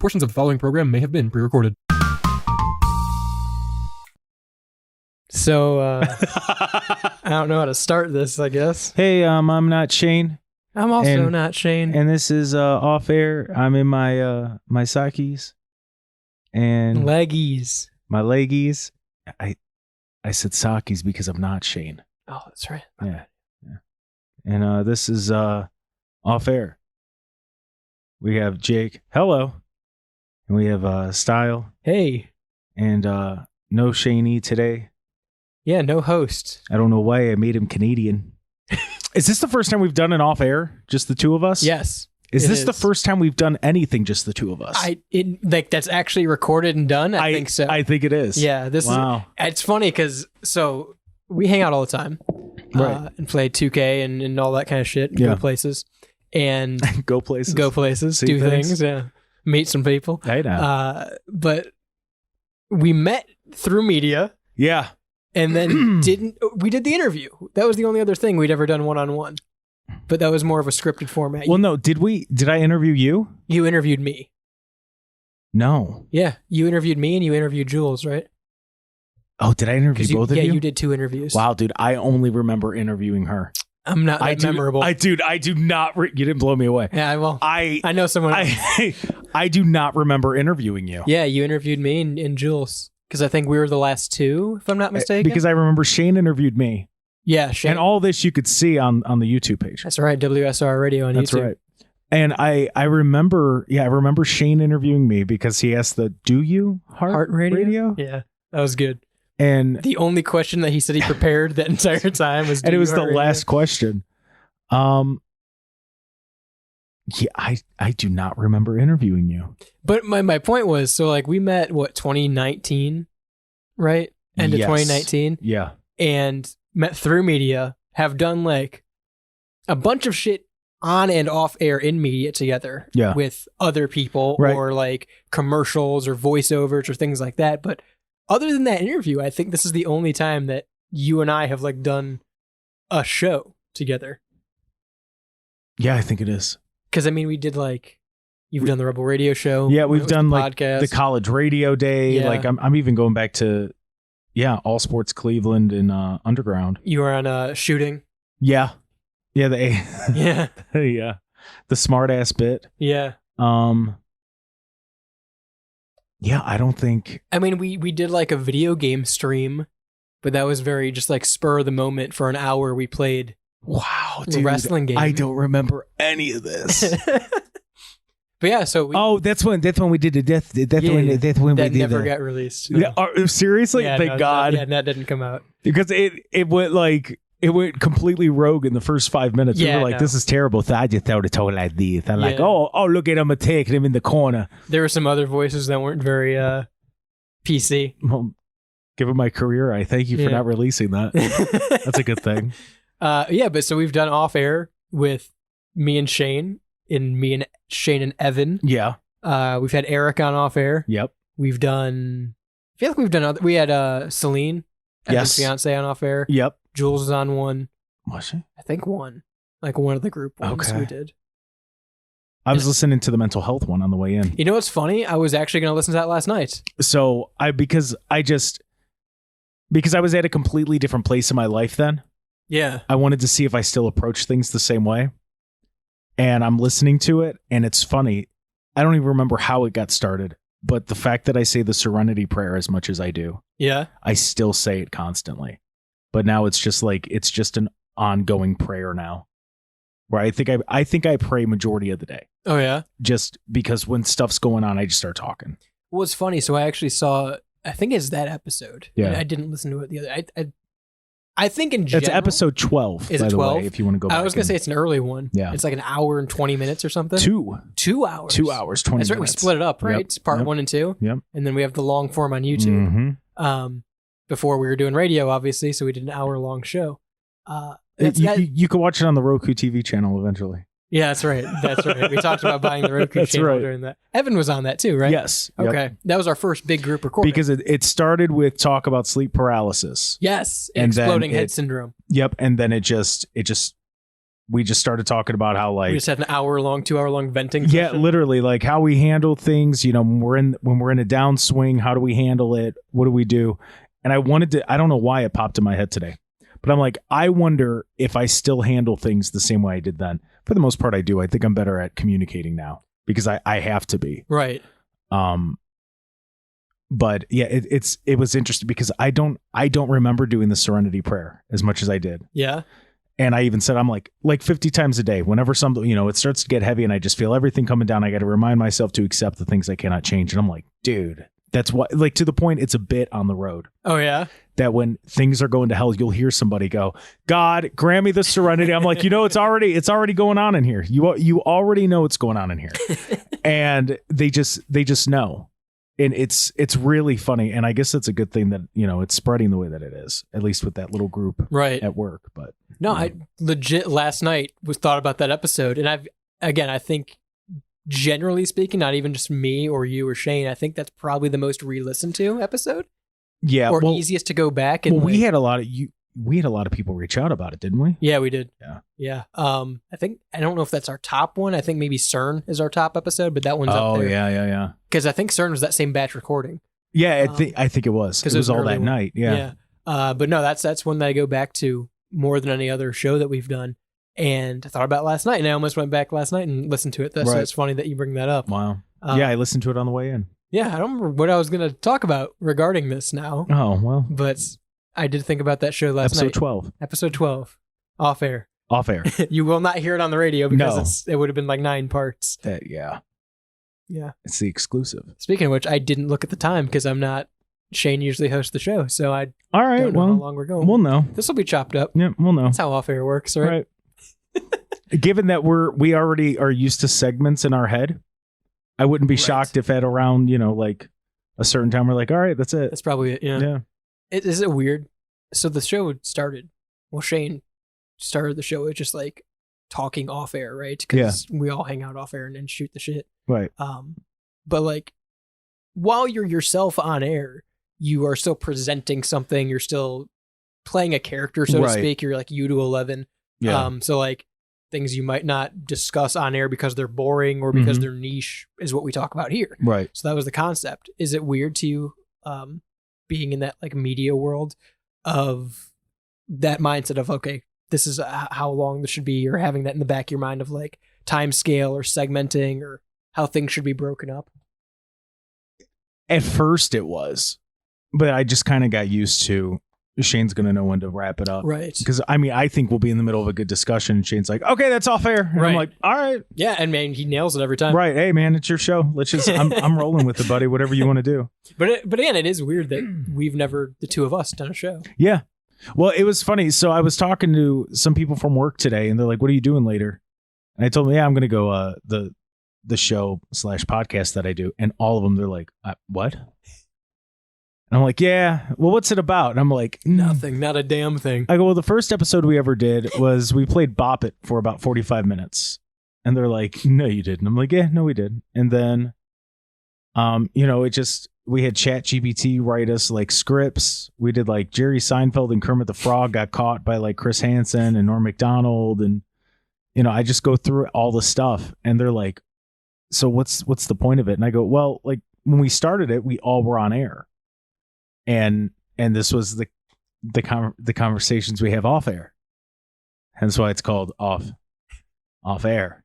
Portions of the following program may have been pre-recorded. So, I don't know how to start this, I guess. Hey, I'm not Shane. I'm also not Shane. And this is off air. I'm in my my sakis and Leggies. my leggies. I said sakis because I'm not Shane. Oh, that's right. Yeah. And this is off air. We have Jake. Hello. And we have Style. Hey. And no Shaney today. Yeah, no host. I don't know why I made him Canadian. Is this the first time we've done an off air? Just the two of us? Yes. Is this the first time we've done anything just the two of us? That's actually recorded and done? I think so. I think it is. Yeah, it's funny because we hang out all the time. Right. And play 2K and all that kind of shit. Yeah. Go places. And Go places. do things. Yeah. Meet some people. I know. But we met through media. Yeah. And then we did the interview. That was the only other thing we'd ever done one-on-one. But that was more of a scripted format. Well, no, did I interview you? You interviewed me. No. Yeah, you interviewed me and you interviewed Jules, right? Oh, did I interview both of you? Yeah, you did 2 interviews. Wow, dude, I only remember interviewing her. I'm not that memorable. I do not. You didn't blow me away. Yeah, well, I know someone else. I do not remember interviewing you. Yeah, you interviewed me and Jules. Because I think we were the last 2, if I'm not mistaken. Because I remember Shane interviewed me. Yeah, Shane. And all this you could see on the YouTube page. That's right, WSRR Radio on YouTube. That's right. And I remember Shane interviewing me because he asked the "Do you heart radio?" Yeah, that was good. And the only question that he said he prepared that entire time was, and it was the last question. Yeah, I do not remember interviewing you. But my point was, so like we met, 2019, right? End of 2019. Yeah. And met through media, have done like a bunch of shit on and off air in media together with other people or like commercials or voiceovers or things like that. But other than that interview, I think this is the only time that you and I have like done a show together. Yeah, I think it is. Because, I mean, we did like, you've done the Rebel Radio Show. Yeah, we've done like podcast. The College Radio Day. Yeah. Like I'm even going back to, All Sports Cleveland and Underground. You were on shooting. Yeah. Yeah. Yeah. Yeah. The smart ass bit. Yeah. Yeah, I don't think. I mean, we did like a video game stream, but that was very just like spur of the moment. For an hour, we played. Wow, the dude, wrestling game. I don't remember any of this. But yeah, so that's when we did the death. When that we did never got released. No. Yeah, seriously, thank God. That didn't come out because it went completely rogue in the first 5 minutes. Yeah, we were like, this is terrible. So I just thought it told like this. I'm like, oh, look at him taking him in the corner. There were some other voices that weren't very PC. Well, given my career, I thank you for not releasing that. That's a good thing. But so we've done off air with me and Shane and Evan. Yeah. We've had Eric on off air. Yep. I feel like we've done we had Celine, Evan's fiance, on off air. Yep. Jules was on one. Was she? I think one. Like one of the group ones we did. I was listening to the mental health one on the way in. You know what's funny? I was actually going to listen to that last night. So because I was at a completely different place in my life then. Yeah. I wanted to see if I still approach things the same way. And I'm listening to it, and it's funny. I don't even remember how it got started, but the fact that I say the Serenity Prayer as much as I do, I still say it constantly. But now it's just an ongoing prayer now, where I think I pray majority of the day. Oh yeah, just because when stuff's going on, I just start talking. Well, it's funny. So I actually saw. I think it's that episode. Yeah, I didn't listen to it the other. I think in general... It's episode 12, is it 12? If you want to go back. I was going to say it's an early one. Yeah. It's like an hour and 20 minutes or something. 2 hours. 2 hours, 20 minutes. That's right. We split it up, right? Yep. It's part 1 and 2. Yep. And then we have the long form on YouTube. Mm-hmm. Before we were doing radio, obviously, so we did an hour-long show. You can watch it on the Roku TV channel eventually. Yeah, that's right. That's right. We talked about buying the Roku channel during that. Evan was on that too, right? Yes. Okay. Yep. That was our first big group recording. Because it started with talk about sleep paralysis. Yes. And exploding head syndrome. Yep. And then it just we just started talking about how like we just had an 2-hour-long venting yeah, session. literally like how we handle things, you know, when we're in a downswing, how do we handle it? What do we do? And I don't know why it popped in my head today, but I'm like, I wonder if I still handle things the same way I did then. For the most part, I do. I think I'm better at communicating now because I have to be. Right. But yeah, it was interesting because I don't remember doing the serenity prayer as much as I did. Yeah. And I even said, I'm like 50 times a day, whenever something, you know, it starts to get heavy and I just feel everything coming down, I got to remind myself to accept the things I cannot change. And I'm like, dude, that's what, like, to the point, it's a bit on the road. Oh yeah. That when things are going to hell, you'll hear somebody go, God, grant me the serenity. I'm like, you know, it's already going on in here. You already know what's going on in here. And they just know. And it's really funny. And I guess that's a good thing that, you know, it's spreading the way that it is, at least with that little group right at work. But no, I legit last night thought about that episode. And I think generally speaking, not even just me or you or Shane, I think that's probably the most re-listened to episode. Yeah. Or easiest to go back. And we had a lot of people reach out about it, didn't we? Yeah, we did. Yeah. I don't know if that's our top one. I think maybe CERN is our top episode, but that one's up there. Oh, yeah. Because I think CERN was that same batch recording. Yeah, I think it was. Because it was all that night. Yeah. But no, that's one that I go back to more than any other show that we've done. And I thought about it last night, and I almost went back last night and listened to it. So it's funny that you bring that up. Wow. I listened to it on the way in. Yeah, I don't remember what I was going to talk about regarding this now. Oh, well. But I did think about that show last night. Episode 12. Off air. You will not hear it on the radio because it would have been like 9 parts. Yeah. It's the exclusive. Speaking of which, I didn't look at the time because I'm not. Shane usually hosts the show, so I All right, don't know how long we're going. We'll know. This will be chopped up. Yeah, we'll know. That's how off air works, right? Given that we already are used to segments in our head, I wouldn't be shocked if at around, you know, like a certain time we're like, all right, that's it. That's probably it. Yeah. Is it weird? So the show started. Well, Shane started the show with just like talking off air, right? Because we all hang out off air and then shoot the shit. Right. But like while you're yourself on air, you are still presenting something. You're still playing a character, so to speak. You're like you to 11. Yeah. So like things you might not discuss on air because they're boring or because they're niche is what we talk about here. Right. So that was the concept. Is it weird to you being in that like media world of that mindset of, okay, this is how long this should be, or having that in the back of your mind of like time scale or segmenting or how things should be broken up? At first it was, but I just kind of got used to Shane's going to know when to wrap it up. Right. Because I mean, I think we'll be in the middle of a good discussion. And Shane's like, okay, that's all fair. And I'm like, all right. Yeah. And man, he nails it every time. Right. Hey man, it's your show. Let's just, I'm rolling with it, buddy. Whatever you want to do. But again, it is weird that we've never, the two of us, done a show. Yeah. Well, it was funny. So I was talking to some people from work today and they're like, what are you doing later? And I told them, yeah, I'm going to go, the show / podcast that I do. And all of them, they're like, what? And I'm like, yeah, well, what's it about? And I'm like, nothing, not a damn thing. I go, well, the first episode we ever did was we played Bop It for about 45 minutes. And they're like, no, you didn't. I'm like, yeah, no, we did. And then, you know, we had ChatGPT write us like scripts. We did like Jerry Seinfeld and Kermit the Frog got caught by like Chris Hansen and Norm Macdonald. And, you know, I just go through all the stuff and they're like, so what's the point of it? And I go, well, like when we started it, we all were on air. And this was the conversations we have off air. Hence why it's called off air.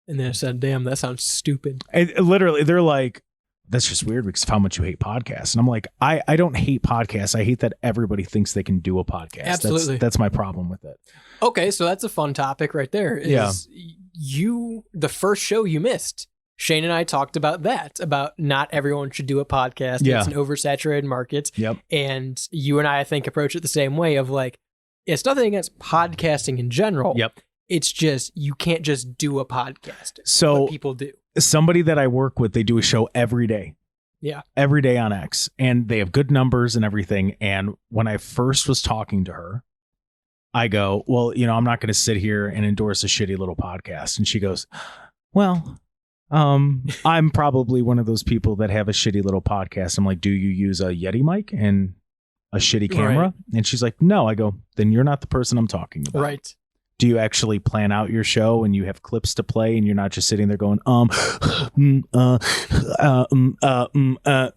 And then I said, damn, that sounds stupid. And literally, they're like, that's just weird because of how much you hate podcasts. And I'm like, I don't hate podcasts. I hate that everybody thinks they can do a podcast. Absolutely. That's my problem with it. Okay, so that's a fun topic right there. The first show you missed. Shane and I talked about that, about not everyone should do a podcast. Yeah. It's an oversaturated market. Yep. And you and I think, approach it the same way of like, it's nothing against podcasting in general. Yep. It's just, you can't just do a podcast. So what people do. Somebody that I work with, they do a show every day. Yeah. Every day on X. And they have good numbers and everything. And when I first was talking to her, I go, well, you know, I'm not going to sit here and endorse a shitty little podcast. And she goes, well, I'm probably one of those people that have a shitty little podcast. I'm like, do you use a Yeti mic and a shitty camera? Right. And she's like, no. I go, then you're not the person I'm talking about. Right. Do you actually plan out your show and you have clips to play and you're not just sitting there going,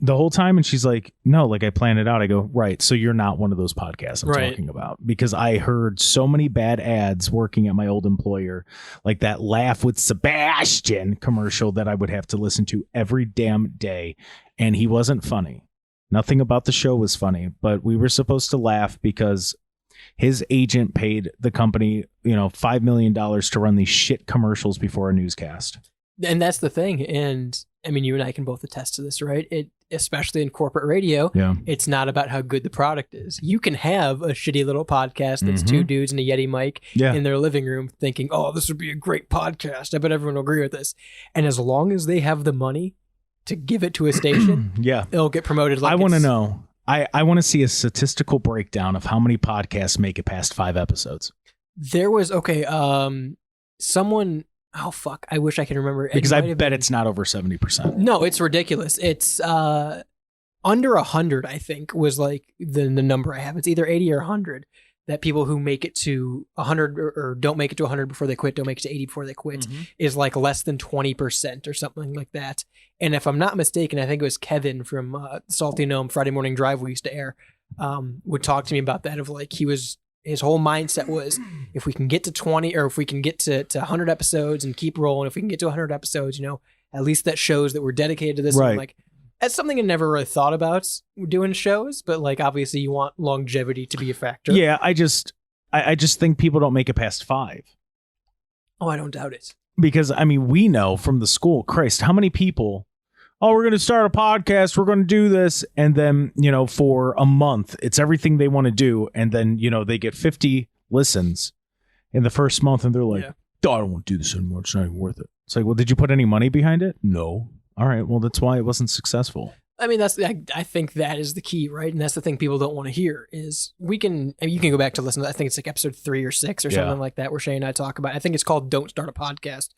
the whole time? And she's like, no, like I plan it out. I go, right. So you're not one of those podcasts I'm talking about, because I heard so many bad ads working at my old employer, like that Laugh with Sebastian commercial that I would have to listen to every damn day. And he wasn't funny. Nothing about the show was funny, but we were supposed to laugh because his agent paid the company, $5 million to run these shit commercials before a newscast. And that's the thing. And I mean, you and I can both attest to this, right? Especially in corporate radio, it's not about how good the product is. You can have a shitty little podcast that's two dudes and a Yeti mic in their living room thinking, oh, this would be a great podcast. I bet everyone will agree with this. And as long as they have the money to give it to a station, it'll get promoted. Like, I want to know. I want to see a statistical breakdown of how many podcasts make it past 5 episodes. There was, someone, oh fuck, I wish I could remember. Because I bet it's not over 70%. No, it's ridiculous. It's under 100, I think, was like the number I have. It's either 80 or 100 that people who make it to 100 or don't make it to 100 before they quit, don't make it to 80 before they quit, is like less than 20% or something like that. And if I'm not mistaken, I think it was Kevin from Salty Gnome Friday Morning Drive we used to air, would talk to me about that, of like his whole mindset was, if we can get to 20 or if we can get to 100 episodes and keep rolling, if we can get to 100 episodes, at least that shows that we're dedicated to this. Right. And like, that's something I never really thought about doing shows, but like obviously you want longevity to be a factor. Yeah, I just think people don't make it past 5. Oh, I don't doubt it. Because I mean, we know from the school, Christ, how many people, we're going to start a podcast, we're going to do this, and then, for a month, it's everything they want to do, and then, they get 50 listens in the first month, and they're like, I don't want to do this anymore, it's not even worth it. It's like, well, did you put any money behind it? No. All right, well, that's why it wasn't successful. I mean, I think that is the key, right? And that's the thing people don't want to hear is you can go back to listen to, I think it's like episode 3 or 6 or something like that, where Shay and I talk about, I think it's called Don't Start a Podcast.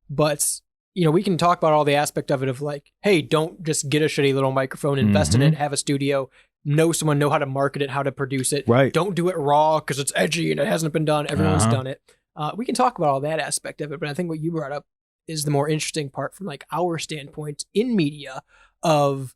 But we can talk about all the aspect of it of like, hey, don't just get a shitty little microphone, invest in it, have a studio, know how to market it, how to produce it. Right. Don't do it raw because it's edgy and it hasn't been done. Everyone's done it. We can talk about all that aspect of it, but I think what you brought up is the more interesting part from like our standpoint in media of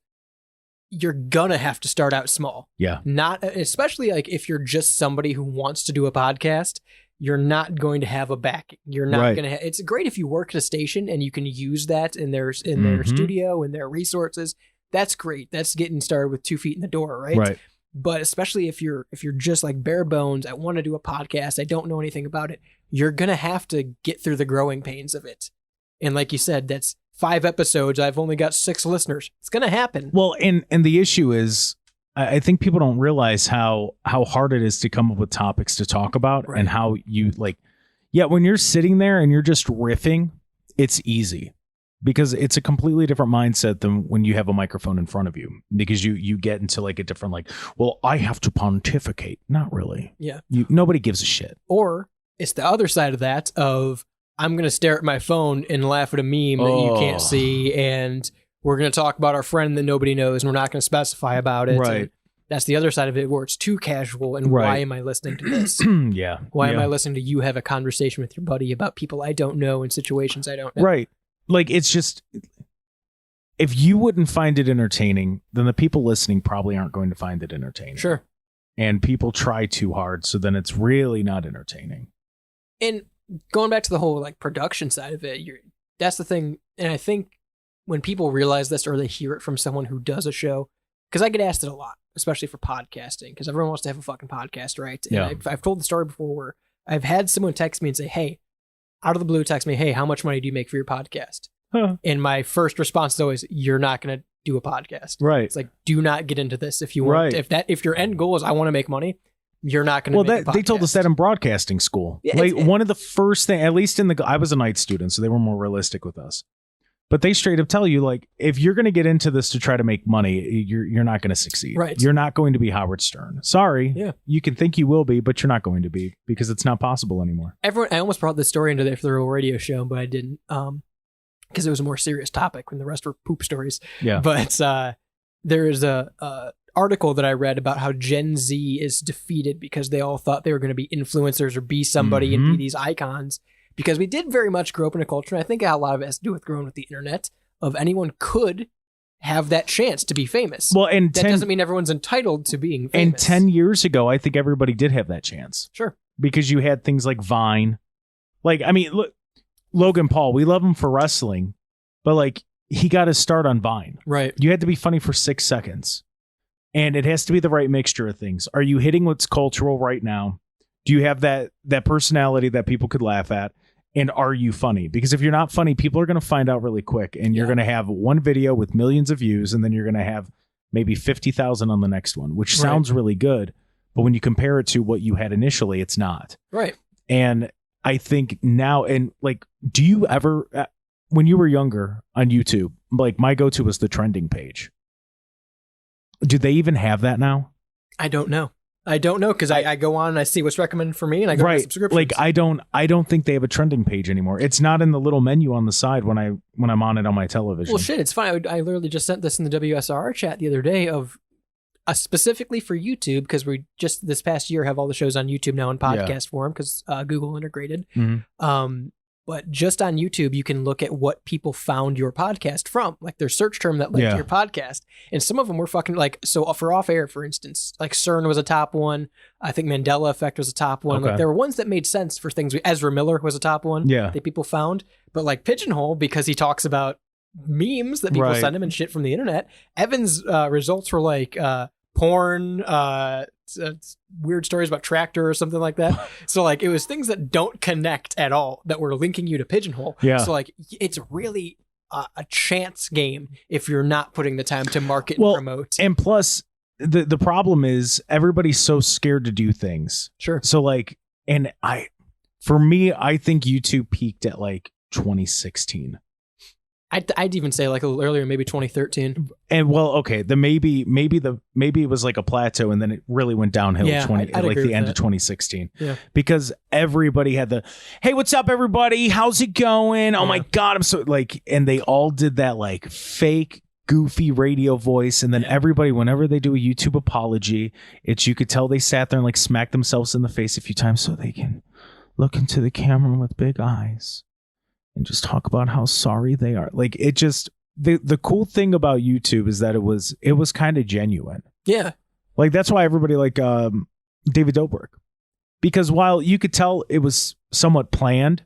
you're gonna have to start out small. Yeah. Not, especially like if you're just somebody who wants to do a podcast, you're not going to have a backing. You're not going to it's great if you work at a station and you can use that in their studio and their resources. That's great. That's getting started with 2 feet in the door, right? Right. But especially if you're just like bare bones, I want to do a podcast, I don't know anything about it, you're going to have to get through the growing pains of it. And like you said, that's 5 episodes. I've only got 6 listeners. It's going to happen. Well, and the issue is, I think people don't realize how hard it is to come up with topics to talk about, and how you when you're sitting there and you're just riffing, it's easy because it's a completely different mindset than when you have a microphone in front of you, because you get into like a different, like, well, I have to pontificate. Not really. Yeah. Nobody gives a shit. Or it's the other side of that of, I'm going to stare at my phone and laugh at a meme that you can't see, and we're going to talk about our friend that nobody knows, and we're not going to specify about it. Right. And that's the other side of it, where it's too casual, and why am I listening to this? Yeah. Why am I listening to you have a conversation with your buddy about people I don't know and situations I don't know? Right. Like, it's just, if you wouldn't find it entertaining, then the people listening probably aren't going to find it entertaining. Sure. And people try too hard, so then it's really not entertaining. And going back to the whole like production side of it, that's the thing. And I think when people realize this, or they hear it from someone who does a show, because I get asked it a lot, especially for podcasting, because everyone wants to have a fucking podcast, right? And yeah. I've told the story before where I've had someone text me and say, hey, out of the blue, text me, hey, how much money do you make for your podcast? Huh. And my first response is always, you're not going to do a podcast. Right. It's like, do not get into this if you want. Right. If your end goal is I want to make money, you're not going to make a podcast. They told us that in broadcasting school. Yeah, like one of the first things, at least I was a night student, so they were more realistic with us. But they straight up tell you, like, if you're going to get into this to try to make money, you're not going to succeed. Right. You're not going to be Howard Stern. Sorry. Yeah. You can think you will be, but you're not going to be, because it's not possible anymore. I almost brought this story into there for the real radio show, but I didn't, because it was a more serious topic when the rest were poop stories. Yeah. But there is a article that I read about how Gen Z is defeated because they all thought they were going to be influencers or be somebody and be these icons. Because we did very much grow up in a culture, and I think a lot of it has to do with growing with the internet, of anyone could have that chance to be famous. Well, and that doesn't mean everyone's entitled to being famous. And 10 years ago, I think everybody did have that chance. Sure. Because you had things like Vine. Like, I mean, look, Logan Paul, we love him for wrestling, but like, he got his start on Vine. Right. You had to be funny for 6 seconds. And it has to be the right mixture of things. Are you hitting what's cultural right now? Do you have that personality that people could laugh at? And are you funny? Because if you're not funny, people are going to find out really quick. And you're going to have one video with millions of views, and then you're going to have maybe 50,000 on the next one, which sounds really good. But when you compare it to what you had initially, it's not. Right. And I think now, and like, do you ever, when you were younger on YouTube, like my go-to was the trending page. Do they even have that now? I don't know. Because I go on and I see what's recommended for me and I go to subscriptions. Like I don't think they have a trending page anymore. It's not in the little menu on the side when I'm on it on my television. Well, shit, it's fine. I literally just sent this in the WSRR chat the other day of specifically for YouTube, because we just this past year have all the shows on YouTube now in podcast form because Google integrated. But just on YouTube, you can look at what people found your podcast from, like their search term that led to your podcast. And some of them were fucking like, so for off air, for instance, like CERN was a top one. I think Mandela Effect was a top one. Okay. Like there were ones that made sense for things. Ezra Miller was a top one that people found. But like Pigeonhole, because he talks about memes that people send him and shit from the internet. Evan's results were like porn, weird stories about Tractor or something like that. So like it was things that don't connect at all that were linking you to Pigeonhole. Yeah. So like it's really a chance game if you're not putting the time to market and promote. And plus the problem is everybody's so scared to do things. Sure. So like, and for me, I think YouTube peaked at like 2016. I'd even say like a little earlier, maybe 2013. And well, okay, maybe it was like a plateau, and then it really went downhill. Like the end of 2016. Yeah, because everybody had the, hey, what's up, everybody? How's it going? Oh my god, I'm so like, and they all did that like fake, goofy radio voice, and then everybody, whenever they do a YouTube apology, you could tell they sat there and like smacked themselves in the face a few times so they can look into the camera with big eyes and just talk about how sorry they are. Like it just, the cool thing about YouTube is that it was kind of genuine. Yeah. Like that's why everybody like David Dobrik, because while you could tell it was somewhat planned,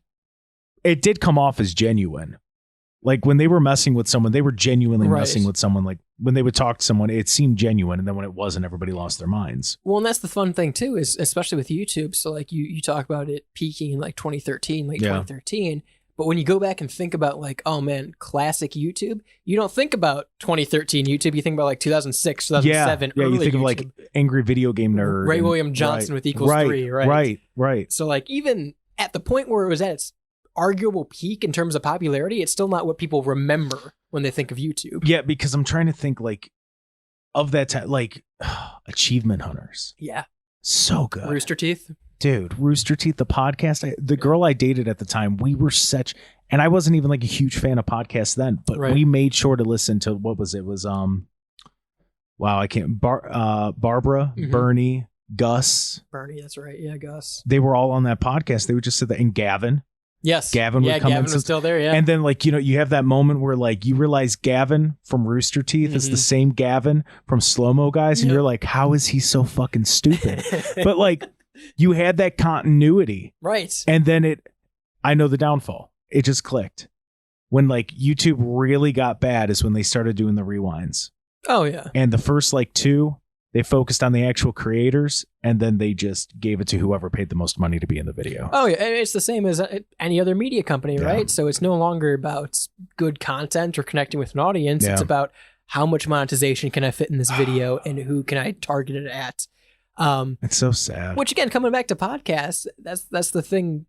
it did come off as genuine. Like when they were messing with someone, they were genuinely messing with someone. Like when they would talk to someone, it seemed genuine. And then when it wasn't, everybody lost their minds. Well, and that's the fun thing too, is especially with YouTube. So like you talk about it peaking in like 2013, late 2013. But when you go back and think about like, oh man, classic YouTube, you don't think about 2013 YouTube. You think about like 2006, 2007. Yeah, early you think YouTube. of like Angry Video Game Nerd. Ray William Johnson with Equals 3, right? Right. So like even at the point where it was at its arguable peak in terms of popularity, it's still not what people remember when they think of YouTube. Yeah, because I'm trying to think like of that time, like Achievement Hunters. Yeah. So good. Rooster Teeth. Dude, Rooster Teeth, the podcast. The girl I dated at the time, we were such, and I wasn't even like a huge fan of podcasts then, but we made sure to listen to, what was it? It was Barbara, Bernie, Gus. Bernie, that's right. Yeah, Gus. They were all on that podcast. They would just sit there, and Gavin. Yes. Gavin would come in. Gavin was still there, yeah. And then like, you have that moment where like you realize Gavin from Rooster Teeth is the same Gavin from Slow Mo Guys, and you're like, how is he so fucking stupid? But like, you had that continuity. Right. And then I know the downfall. It just clicked. When like YouTube really got bad is when they started doing the rewinds. Oh yeah. And the first like 2, they focused on the actual creators, and then they just gave it to whoever paid the most money to be in the video. Oh yeah, and it's the same as any other media company, right? So it's no longer about good content or connecting with an audience. It's about how much monetization can I fit in this video and who can I target it at. It's so sad. Which again, coming back to podcasts, that's the thing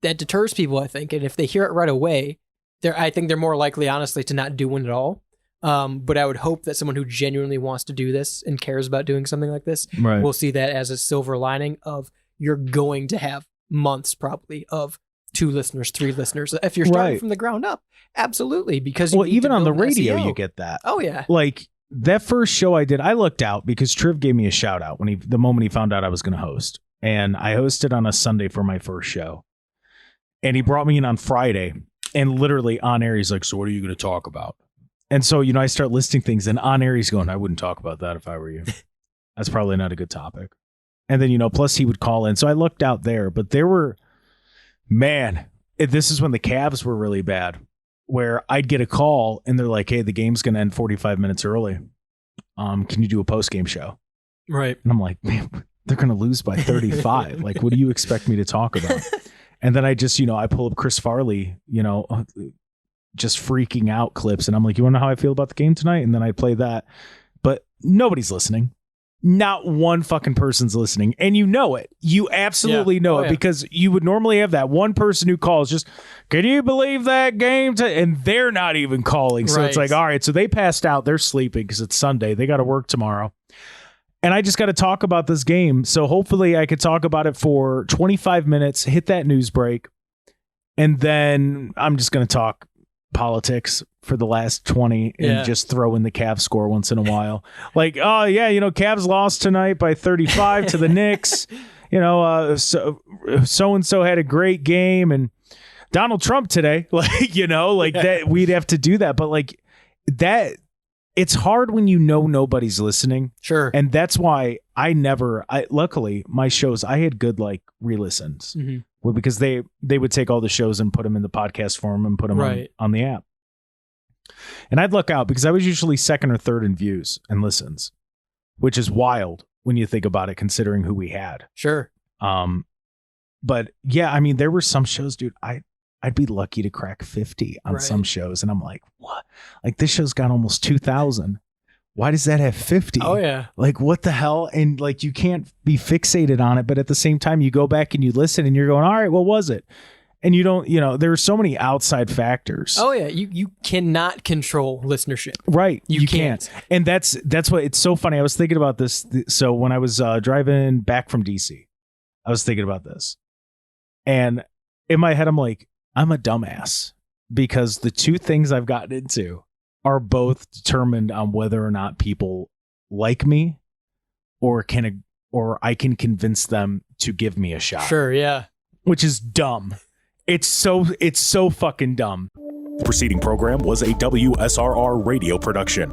that deters people, I think. And if they hear it right away, I think they're more likely, honestly, to not do one at all. But I would hope that someone who genuinely wants to do this and cares about doing something like this will see that as a silver lining of you're going to have months probably of 2 listeners, 3 listeners. If you're starting from the ground up, absolutely. Because even on the radio, you get that. Oh yeah. Like that first show I did, I looked out because Triv gave me a shout out the moment he found out I was going to host. And I hosted on a Sunday for my first show. And he brought me in on Friday, and literally on air, he's like, so what are you going to talk about? And so, I start listing things, and on air, he's going, I wouldn't talk about that if I were you. That's probably not a good topic. And then, plus he would call in. So I looked out there, but there were, this is when the Cavs were really bad, where I'd get a call and they're like, hey, the game's going to end 45 minutes early. Can you do a post-game show? Right. And I'm like, man, they're going to lose by 35. Like, what do you expect me to talk about? And then I just, I pull up Chris Farley, just freaking out clips. And I'm like, you want to know how I feel about the game tonight? And then I play that. But nobody's listening. Not one fucking person's listening. And you know it. You absolutely know it because you would normally have that one person who calls just, can you believe that game? And they're not even calling. So it's like, all right. So they passed out. They're sleeping because it's Sunday. They got to work tomorrow. And I just got to talk about this game. So hopefully I could talk about it for 25 minutes, hit that news break. And then I'm just going to talk politics for the last 20 and just throw in the Cavs score once in a while. Like, oh yeah, Cavs lost tonight by 35 to the Knicks. So-and-so had a great game, and Donald Trump today, that we'd have to do that. But like that, it's hard when nobody's listening. Sure. And that's why luckily my shows, I had good re-listens. Mm-hmm. Well, because they would take all the shows and put them in the podcast form and put them on the app. And I'd look out because I was usually second or third in views and listens, which is wild when you think about it, considering who we had. Sure. But yeah, there were some shows, dude, I'd be lucky to crack 50 on some shows. And I'm like, what? Like, this show's got almost 2,000. Why does that have 50? Oh, yeah. Like, what the hell? And you can't be fixated on it. But at the same time, you go back and you listen and you're going, all right, what was it? And you don't, there are so many outside factors. Oh, yeah. You cannot control listenership. Right. You can't. And that's what it's so funny. I was thinking about this. So when I was driving back from DC, I was thinking about this. And in my head, I'm like, I'm a dumbass because the two things I've gotten into are both determined on whether or not people like me or I can convince them to give me a shot. Sure, yeah. Which is dumb. It's so fucking dumb. The preceding program was a WSRR radio production.